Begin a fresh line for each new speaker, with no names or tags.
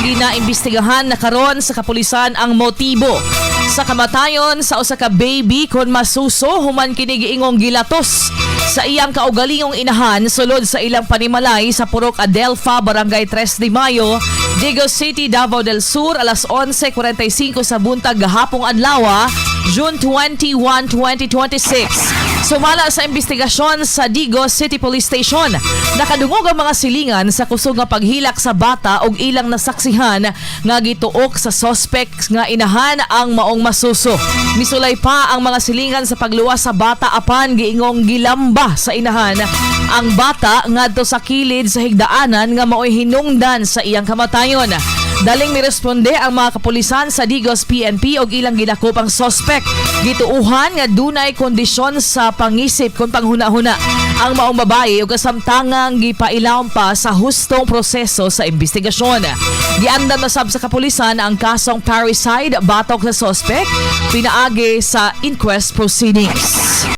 Gina-imbestigahan na karon sa kapulisan ang motibo sa kamatayon sa usa ka baby kon masuso human kini giingong gilatos sa iyang kaugalingong Inahan sulod sa ilang panimalay sa Purok Adelfa, Barangay Tres de Mayo, Digos City, Davao del Sur, alas 11:45 sa buntag gahapong adlawa, June 21, 2026. Sumala sa investigasyon sa Digos City Police Station, nakadungog ang mga silingan sa kusog nga paghilak sa bata og ilang nasaksihan nga gituok sa suspect nga inahan ang maong masuso. Misulay pa ang mga silingan sa pagluwas sa bata apan giingong gilamba sa inahan ang bata ngadto sa kilid sa higdaanan nga maoy hinungdan sa iyang kamatayon. Daling miresponde ang mga kapulisan sa Digos PNP og ilang gidakop ang suspect. Gituuhan nga dunay kondisyon sa pangisip kon panghuna-huna ang maong babae ug kasamtangang gipailawon pa sa hustong proseso sa investigasyon. Giandan na sab sa kapulisan ang kasong parricide batok sa suspect pinaagi sa inquest proceedings.